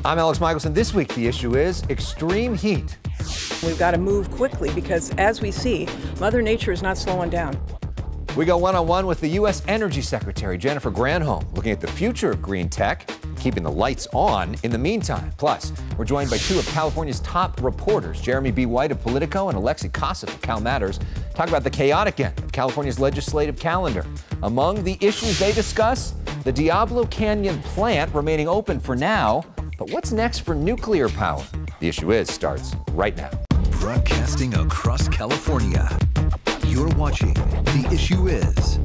I'm Alex Michaelson. This week, the issue is extreme heat. We've got to move quickly because, as we see, Mother Nature is not slowing down. We go one-on-one with the U.S. Energy Secretary, Jennifer Granholm, looking at the future of green tech, keeping the lights on in the meantime. Plus, we're joined by two of California's top reporters, Jeremy B. White of Politico and Alexei Koseff of Cal Matters, talk about the chaotic end of California's legislative calendar. Among the issues they discuss, the Diablo Canyon plant remaining open for now, but what's next for nuclear power? The Issue Is starts right now. Broadcasting across California, you're watching The Issue Is.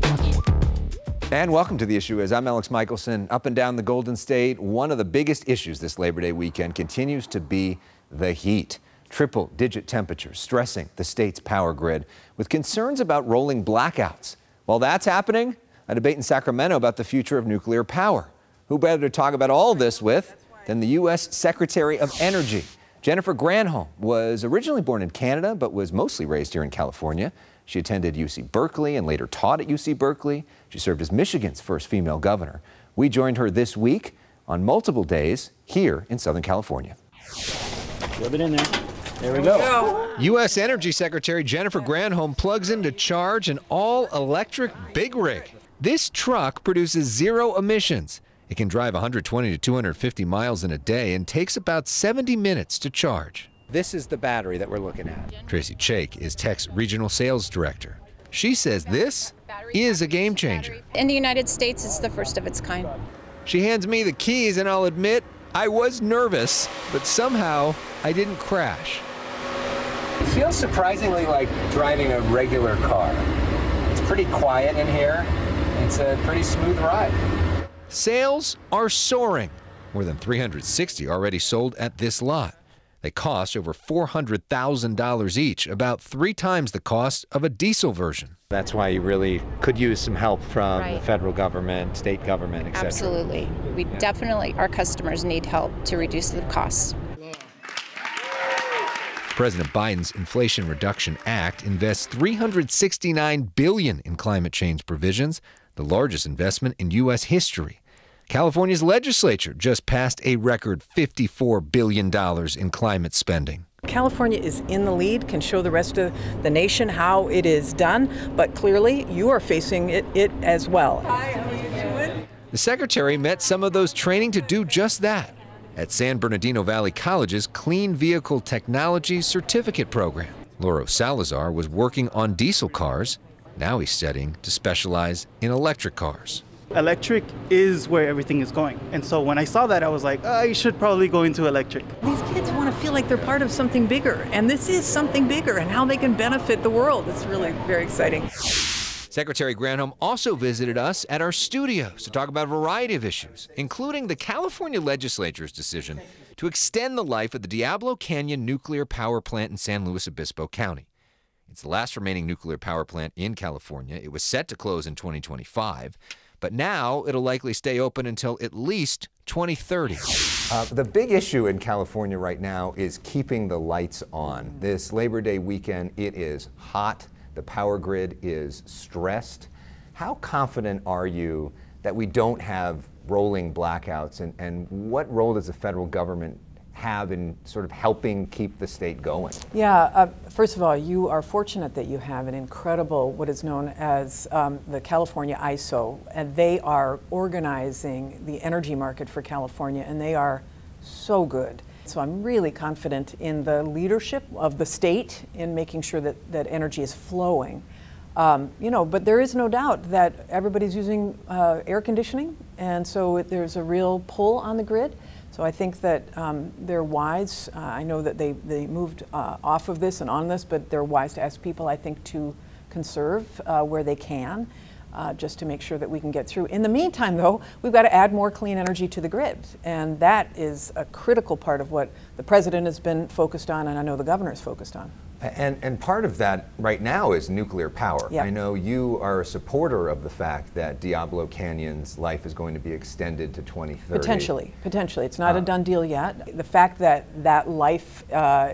And welcome to The Issue Is. I'm Alex Michaelson. Up and down the Golden State, one of the biggest issues this Labor Day weekend continues to be the heat. Triple-digit temperatures stressing the state's power grid with concerns about rolling blackouts. While that's happening, a debate in Sacramento about the future of nuclear power. Who better to talk about all this with than the U.S. Secretary of Energy? Jennifer Granholm was originally born in Canada, but was mostly raised here in California. She attended UC Berkeley and later taught at UC Berkeley. She served as Michigan's first female governor. We joined her this week on multiple days here in Southern California. Rub it in there. There we go. U.S. Energy Secretary Jennifer Granholm plugs in to charge an all-electric big rig. This truck produces zero emissions. It can drive 120 to 250 miles in a day and takes about 70 minutes to charge. This is the battery that we're looking at. Tracy Chake is Tech's Regional Sales Director. She says this is a game changer. In the United States, it's the first of its kind. She hands me the keys and I'll admit I was nervous, but somehow I didn't crash. It feels surprisingly like driving a regular car. It's pretty quiet in here. It's a pretty smooth ride. Sales are soaring. More than 360 already sold at this lot. They cost over $400,000 each, about 3 times the cost of a diesel version. That's why you really could use some help from the federal government, state government, etc. Absolutely. We definitely, our customers need help to reduce the costs. President Biden's Inflation Reduction Act invests $369 billion in climate change provisions, the largest investment in U.S. history. California's legislature just passed a record $54 billion in climate spending. California is in the lead, can show the rest of the nation how it is done, but clearly you are facing it as well. Hi, how are you doing? The secretary met some of those training to do just that at San Bernardino Valley College's Clean Vehicle Technology Certificate Program. Lauro Salazar was working on diesel cars. Now he's studying to specialize in electric cars. Electric is where everything is going. And so when I saw that, I was like, you should probably go into electric. These kids want to feel like they're part of something bigger, and this is something bigger, and how they can benefit the world. It's really very exciting. Secretary Granholm also visited us at our studios to talk about a variety of issues, including the California legislature's decision to extend the life of the Diablo Canyon nuclear power plant in San Luis Obispo County. It's the last remaining nuclear power plant in California. It was set to close in 2025, but now it'll likely stay open until at least 2030. The big issue in California right now is keeping the lights on. This Labor Day weekend, it is hot. The power grid is stressed. How confident are you that we don't have rolling blackouts, and what role does the federal government have in sort of helping keep the state going? Yeah, first of all, you are fortunate that you have an incredible, what is known as the California ISO, and they are organizing the energy market for California, and they are so good. So I'm really confident in the leadership of the state in making sure that energy is flowing. But there is no doubt that everybody's using air conditioning, and so there's a real pull on the grid. So I think that they're wise. I know that they moved off of this and on this, but they're wise to ask people, I think, to conserve where they can, just to make sure that we can get through. In the meantime, though, we've got to add more clean energy to the grid, and that is a critical part of what the president has been focused on, and I know the governor is focused on. And part of that right now is nuclear power. Yeah. I know you are a supporter of the fact that Diablo Canyon's life is going to be extended to 2030. Potentially. It's not a done deal yet. The fact that that life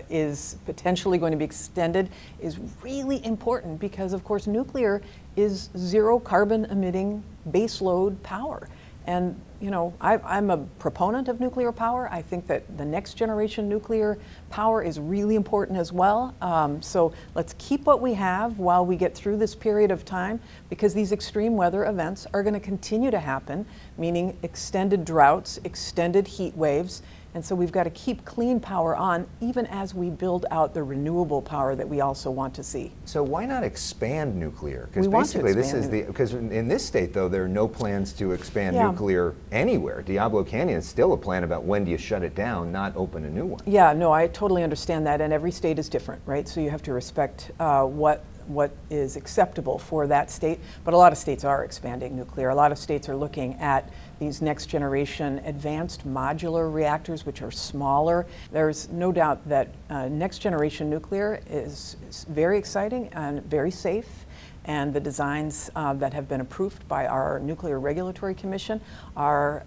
is potentially going to be extended is really important because, of course, nuclear is zero carbon emitting baseload power. And you know, I'm a proponent of nuclear power. I think that the next generation nuclear power is really important as well. So let's keep what we have while we get through this period of time, because these extreme weather events are going to continue to happen, meaning extended droughts, extended heat waves. And so we've got to keep clean power on, even as we build out the renewable power that we also want to see. So why not expand nuclear? We want to Because basically this is expand because in this state, though, there are no plans to expand nuclear anywhere. Diablo Canyon is still a plan about when do you shut it down, not open a new one. Yeah, no, I totally understand that, and every state is different, right? So you have to respect what is acceptable for that state. But a lot of states are expanding nuclear. A lot of states are looking at these next generation advanced modular reactors, which are smaller. There's no doubt that next generation nuclear is very exciting and very safe. And the designs that have been approved by our Nuclear Regulatory Commission are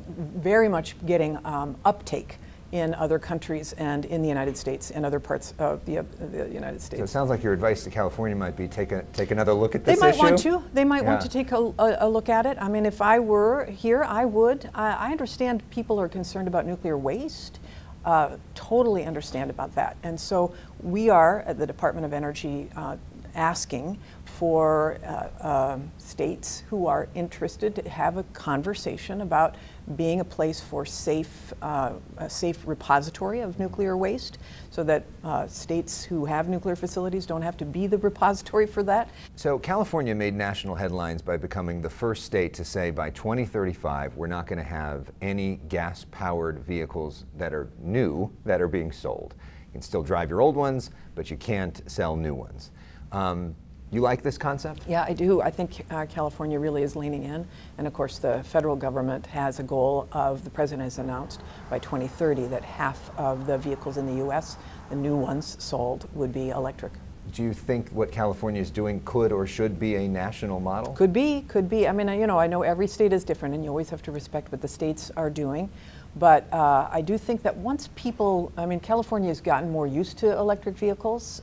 very much getting uptake in other countries and in the United States and other parts of the United States. So it sounds like your advice to California might be take another look at this issue. They might want to. They might want to take a look at it. I mean, if I were here, I would. I understand people are concerned about nuclear waste. Totally understand about that. And so we are, at the Department of Energy, asking for states who are interested to have a conversation about being a place for a safe repository of nuclear waste, so that states who have nuclear facilities don't have to be the repository for that. So California made national headlines by becoming the first state to say by 2035 we're not going to have any gas-powered vehicles that are new that are being sold. You can still drive your old ones, but you can't sell new ones. You like this concept? Yeah, I do. I think California really is leaning in. And of course, the federal government has a goal of, the president has announced by 2030 that half of the vehicles in the U.S., the new ones sold, would be electric. Do you think what California is doing could or should be a national model? Could be, could be. I mean, you know, I know every state is different and you always have to respect what the states are doing. But I do think that once people, I mean, California has gotten more used to electric vehicles.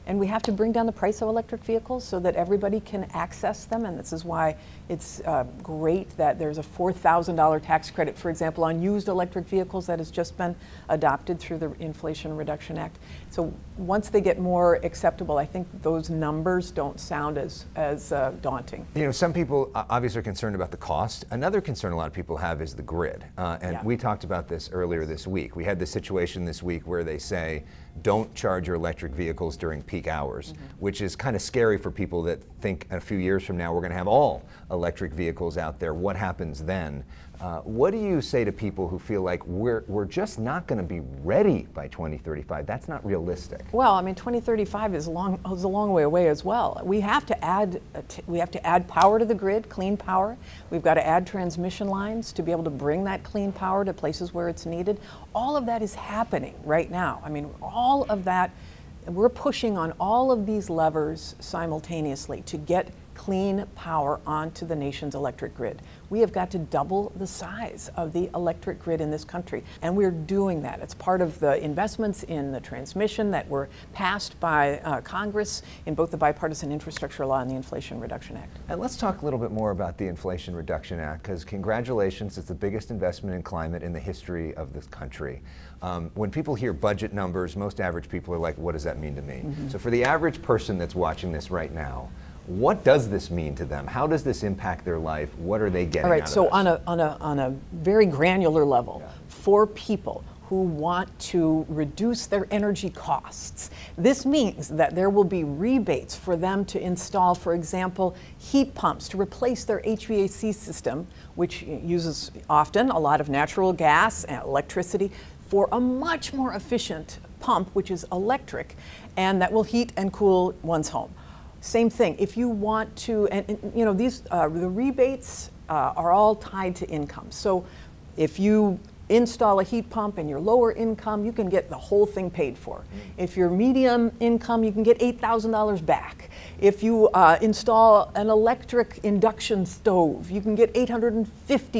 And we have to bring down the price of electric vehicles so that everybody can access them. And this is why it's great that there's a $4,000 tax credit, for example, on used electric vehicles that has just been adopted through the Inflation Reduction Act. So once they get more acceptable, I think those numbers don't sound as daunting. You know, some people obviously are concerned about the cost. Another concern a lot of people have is the grid. We talked about this earlier this week. We had this situation this week where they say, don't charge your electric vehicles during peak hours, which is kind of scary for people that think a few years from now we're going to have all electric vehicles out there. What happens then? What do you say to people who feel like we're just not going to be ready by 2035? That's not realistic. Well, I mean, 2035 is a long way away as well. We have to add power to the grid, clean power. We've got to add transmission lines to be able to bring that clean power to places where it's needed. All of that is happening right now. I mean, all of that, we're pushing on all of these levers simultaneously to get clean power onto the nation's electric grid. We have got to double the size of the electric grid in this country, and we're doing that. It's part of the investments in the transmission that were passed by Congress in both the Bipartisan Infrastructure Law and the Inflation Reduction Act. And let's talk a little bit more about the Inflation Reduction Act, because congratulations, it's the biggest investment in climate in the history of this country. When people hear budget numbers, most average people are like, what does that mean to me? So for the average person that's watching this right now, what does this mean to them? How does this impact their life? What are they getting out of this? All right, so on a very granular level, for people who want to reduce their energy costs, this means that there will be rebates for them to install, for example, heat pumps to replace their HVAC system, which uses often a lot of natural gas and electricity, for a much more efficient pump, which is electric, and that will heat and cool one's home. Same thing, if you want to, and you know, these the rebates are all tied to income. So if you install a heat pump and you're lower income, you can get the whole thing paid for. If you're medium income, you can get $8,000 back. If you install an electric induction stove, you can get $850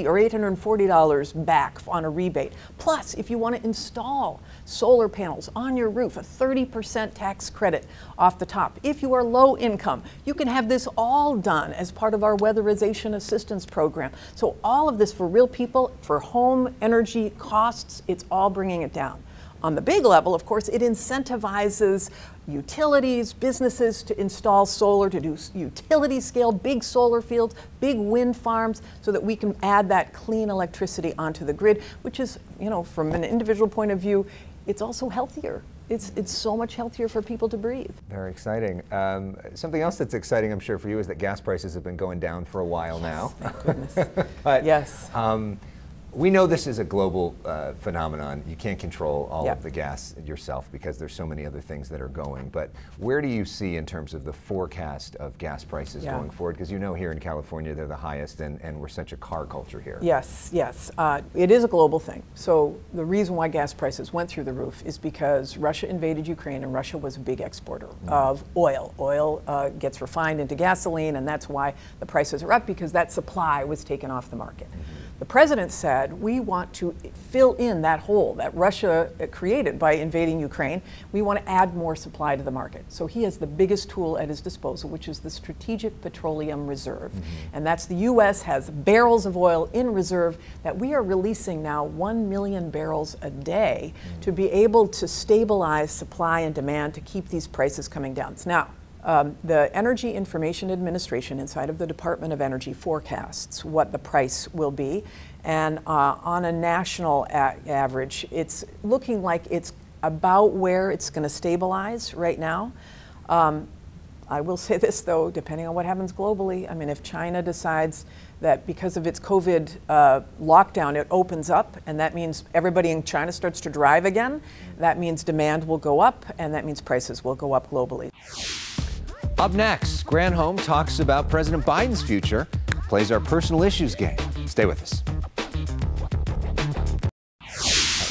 or $840 back on a rebate. Plus, if you want to install solar panels on your roof, a 30% tax credit off the top. If you are low income, you can have this all done as part of our weatherization assistance program. So all of this for real people, for home energy costs, it's all bringing it down. On the big level, of course, it incentivizes utilities, businesses to install solar, to do utility scale, big solar fields, big wind farms, so that we can add that clean electricity onto the grid, which is, you know, from an individual point of view, it's also healthier. It's so much healthier for people to breathe. Very exciting. Something else that's exciting, I'm sure, for you is that gas prices have been going down for a while now. Thank goodness. But, yes. We know this is a global phenomenon. You can't control all Yep. of the gas yourself because there's so many other things that are going. But where do you see in terms of the forecast of gas prices going forward? Because you know here in California they're the highest, and we're such a car culture here. Yes, yes. It is a global thing. So the reason why gas prices went through the roof is because Russia invaded Ukraine, and Russia was a big exporter of oil. Oil gets refined into gasoline, and that's why the prices are up, because that supply was taken off the market. The president said, we want to fill in that hole that Russia created by invading Ukraine. We want to add more supply to the market. So he has the biggest tool at his disposal, which is the Strategic Petroleum Reserve. And that's the U.S. has barrels of oil in reserve that we are releasing now 1 million barrels a day to be able to stabilize supply and demand to keep these prices coming down. Now, the Energy Information Administration inside of the Department of Energy forecasts what the price will be, and on a national average, it's looking like it's about where it's going to stabilize right now. I will say this though, depending on what happens globally, I mean, if China decides that because of its COVID lockdown, it opens up, and that means everybody in China starts to drive again, that means demand will go up, and that means prices will go up globally. Up next, Granholm talks about President Biden's future, plays our personal issues game. Stay with us.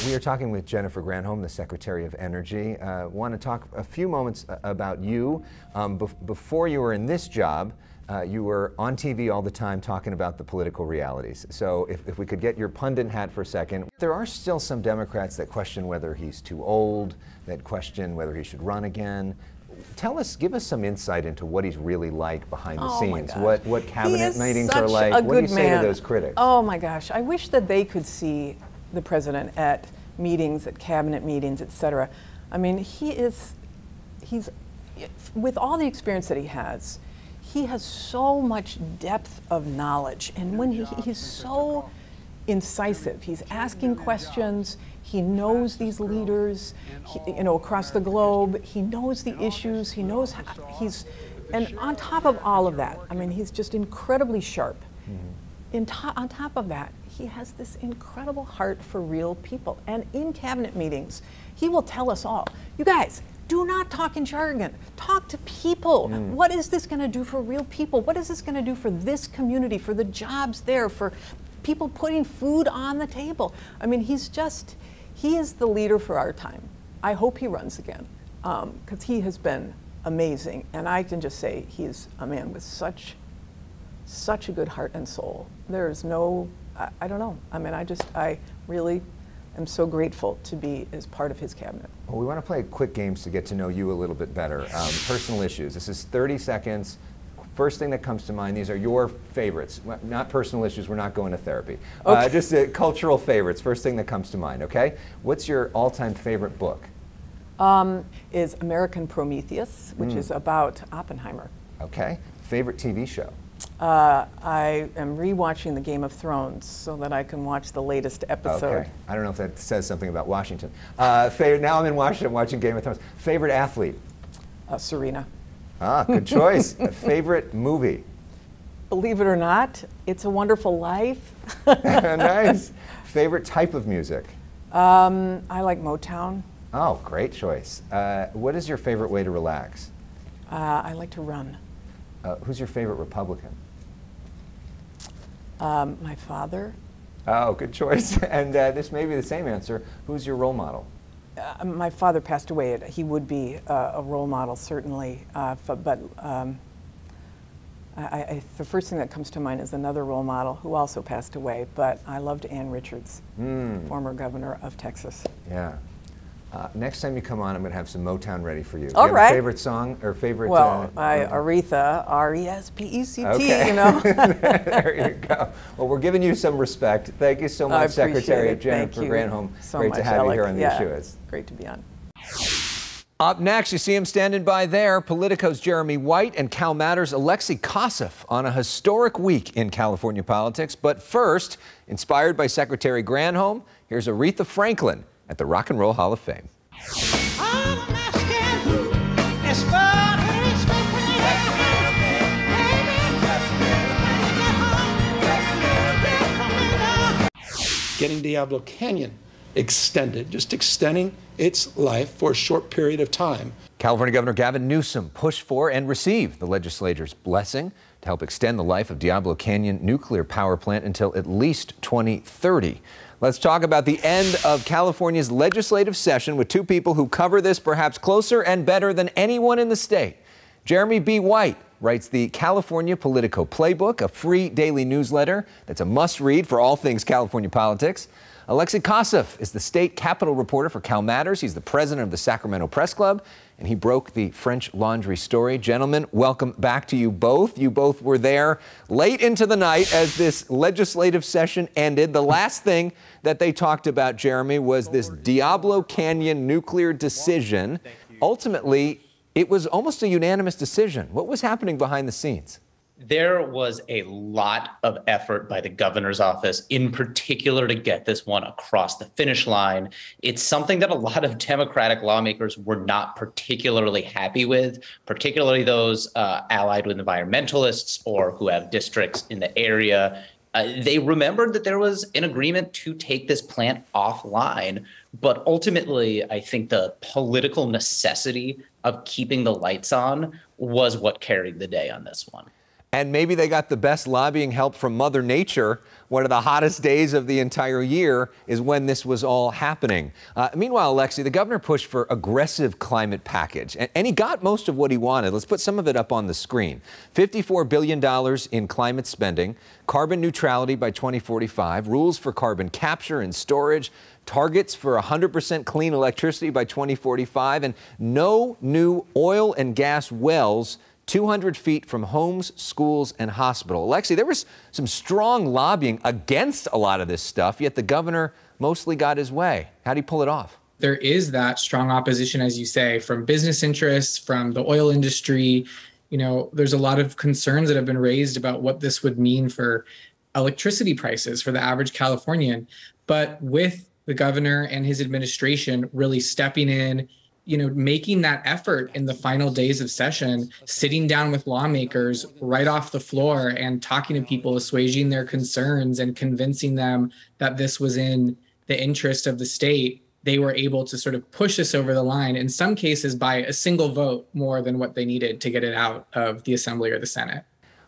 We are talking with Jennifer Granholm, the Secretary of Energy. Want to talk a few moments about you. Before you were in this job, you were on TV all the time talking about the political realities. So if we could get your pundit hat for a second. There are still some Democrats that question whether he's too old, that question whether he should run again. Tell us, give us some insight into what he's really like behind the scenes, what cabinet meetings are like. What do you say to those critics? Oh my gosh, I wish that they could see the president at meetings, at cabinet meetings, etc. I mean, he's, with all the experience that he has so much depth of knowledge, and when he's so incisive, he's asking questions. He knows these leaders, across the globe. He knows the issues. He knows how and on top of all of that, I mean, he's just incredibly sharp. On top of that, he has this incredible heart for real people. And in cabinet meetings, he will tell us all, you guys, do not talk in jargon. Talk to people. What is this going to do for real people? What is this going to do for this community, for the jobs there, for people putting food on the table? I mean, he is the leader for our time. I hope he runs again, because he has been amazing. And I can just say he's a man with such a good heart and soul. There's no, I don't know. I mean, I really am so grateful to be as part of his cabinet. Well, we want to play quick games to get to know you a little bit better. Personal issues. This is 30 seconds. First thing that comes to mind, these are your favorites, not personal issues, we're not going to therapy. Okay. Just cultural favorites, first thing that comes to mind, okay? What's your all-time favorite book? Is American Prometheus, which is about Oppenheimer. Okay. Favorite TV show? I am rewatching the Game of Thrones so that I can watch the latest episode. Okay. I don't know if that says something about Washington. Now I'm in Washington watching Game of Thrones. Favorite athlete? Serena. Ah, good choice. Favorite movie? Believe it or not, It's a Wonderful Life. Nice. Favorite type of music? I like Motown. Oh, great choice. What is your favorite way to relax? I like to run. Who's your favorite Republican? My father. Oh, good choice. And this may be the same answer. Who's your role model? My father passed away. He would be a role model, certainly. The first thing that comes to mind is another role model who also passed away, but I loved Ann Richards, former governor of Texas. Yeah. Next time you come on, I'm going to have some Motown ready for you. All Do you right. have a favorite song or favorite? Well, Aretha, R-E-S-P-E-C-T, okay. you know. There you go. Well, we're giving you some respect. Thank you so much, Secretary Jennifer Granholm. So Great much, to have Alec. you here on The Issue Is. Great to be on. Up next, you see him standing by there, Politico's Jeremy White and Cal Matters Alexei Koseff on a historic week in California politics. But first, inspired by Secretary Granholm, here's Aretha Franklin at the Rock and Roll Hall of Fame. Getting Diablo Canyon extended, just extending its life for a short period of time. California Governor Gavin Newsom pushed for and received the legislature's blessing to help extend the life of Diablo Canyon nuclear power plant until at least 2030. Let's talk about the end of California's legislative session with two people who cover this perhaps closer and better than anyone in the state. Jeremy B. White writes the California Politico Playbook, a free daily newsletter that's a must-read for all things California politics. Alexei Koseff is the state Capitol reporter for Cal Matters. He's the president of the Sacramento Press Club, and he broke the French Laundry story. Gentlemen, welcome back to you both. You both were there late into the night as this legislative session ended. The last thing that they talked about, Jeremy, was this Diablo Canyon nuclear decision. Ultimately, it was almost a unanimous decision. What was happening behind the scenes? There was a lot of effort by the governor's office, in particular, to get this one across the finish line. It's something that a lot of Democratic lawmakers were not particularly happy with, particularly those allied with environmentalists or who have districts in the area. They remembered that there was an agreement to take this plant offline. But ultimately, I think the political necessity of keeping the lights on was what carried the day on this one. And maybe they got the best lobbying help from Mother Nature. One of the hottest days of the entire year is when this was all happening. Meanwhile, Alexei, the governor pushed for aggressive climate package, and he got most of what he wanted. Let's put some of it up on the screen. $54 billion in climate spending, carbon neutrality by 2045, rules for carbon capture and storage, targets for 100% clean electricity by 2045, and no new oil and gas wells 200 feet from homes, schools, and hospitals. Alexei, there was some strong lobbying against a lot of this stuff, yet the governor mostly got his way. How did he pull it off? There is that strong opposition, as you say, from business interests, from the oil industry. You know, there's a lot of concerns that have been raised about what this would mean for electricity prices for the average Californian. But with the governor and his administration really stepping in, you know, making that effort in the final days of session, sitting down with lawmakers right off the floor and talking to people, assuaging their concerns and convincing them that this was in the interest of the state, they were able to sort of push this over the line, in some cases by a single vote more than what they needed to get it out of the Assembly or the Senate.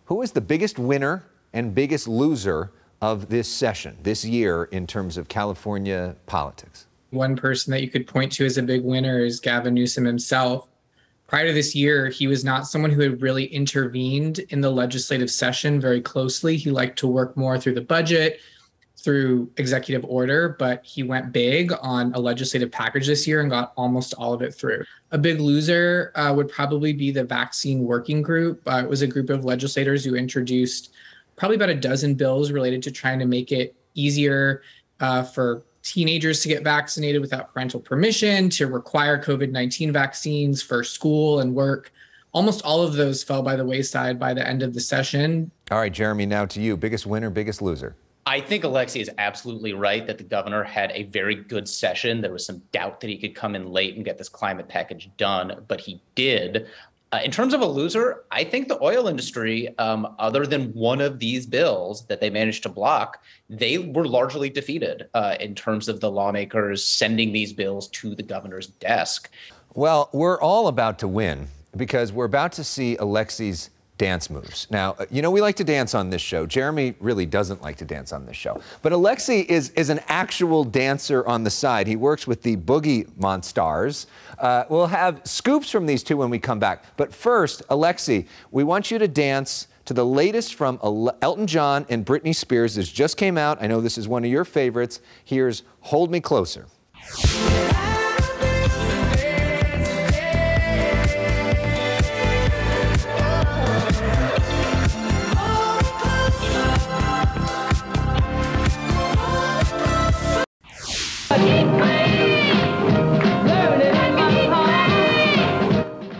Who is the biggest winner and biggest loser of this session, this year, in terms of California politics? One person that you could point to as a big winner is Gavin Newsom himself. Prior to this year, he was not someone who had really intervened in the legislative session very closely. He liked to work more through the budget, through executive order, but he went big on a legislative package this year and got almost all of it through. A big loser would probably be the vaccine working group. It was a group of legislators who introduced probably about a dozen bills related to trying to make it easier for teenagers to get vaccinated without parental permission, to require COVID-19 vaccines for school and work. Almost all of those fell by the wayside by the end of the session. All right, Jeremy, now to you. Biggest winner, biggest loser? I think Alexei is absolutely right that the governor had a very good session. There was some doubt that he could come in late and get this climate package done, but he did. In terms of a loser, I think the oil industry, other than one of these bills that they managed to block, they were largely defeated in terms of the lawmakers sending these bills to the governor's desk. Well, we're all about to win because we're about to see Alexei's dance moves. Now, you know we like to dance on this show. Jeremy really doesn't like to dance on this show. But Alexei is an actual dancer on the side. He works with the Boogie Monstars. We'll have scoops from these two when we come back. But first, Alexei, we want you to dance to the latest from Elton John and Britney Spears. This just came out. I know this is one of your favorites. Here's Hold Me Closer.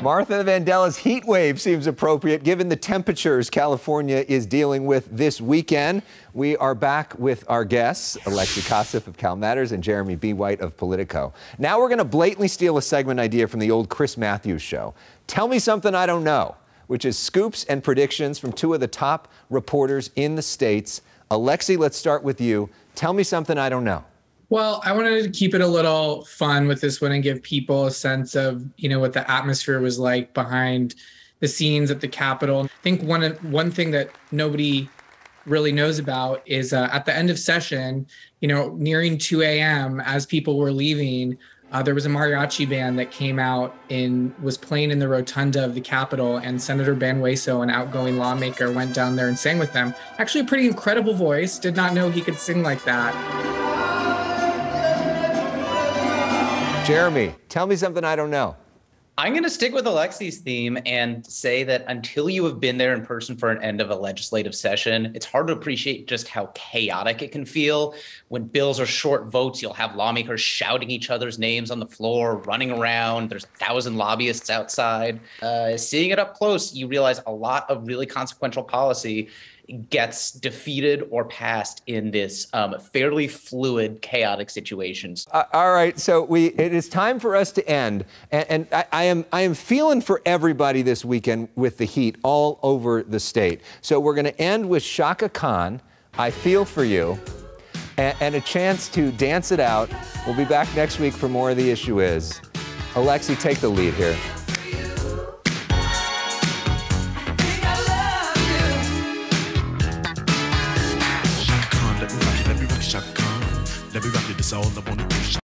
Martha Vandella's Heat Wave seems appropriate given the temperatures California is dealing with this weekend. We are back with our guests, Alexei Koseff of Cal Matters and Jeremy B. White of Politico. Now we're going to blatantly steal a segment idea from the old Chris Matthews show. Tell Me Something I Don't Know, which is scoops and predictions from two of the top reporters in the States. Alexei, let's start with you. Tell me something I don't know. Well, I wanted to keep it a little fun with this one and give people a sense of, what the atmosphere was like behind the scenes at the Capitol. I think one thing that nobody really knows about is at the end of session, nearing 2 a.m. as people were leaving, there was a mariachi band that came out and was playing in the rotunda of the Capitol, and Senator Ben Hueso, an outgoing lawmaker, went down there and sang with them. Actually, a pretty incredible voice. Did not know he could sing like that. Jeremy, tell me something I don't know. I'm going to stick with Alexei's theme and say that until you have been there in person for an end of a legislative session, it's hard to appreciate just how chaotic it can feel. When bills are short votes, you'll have lawmakers shouting each other's names on the floor, running around. There's 1,000 lobbyists outside. Seeing it up close, you realize a lot of really consequential policy gets defeated or passed in this fairly fluid, chaotic situations. All right, so it is time for us to end, and I am feeling for everybody this weekend with the heat all over the state. So we're going to end with Shaka Khan, I Feel For You, and a chance to dance it out. We'll be back next week for more of The Issue Is. Alexei, take the lead here. Let me rock it, that's all I wanna do.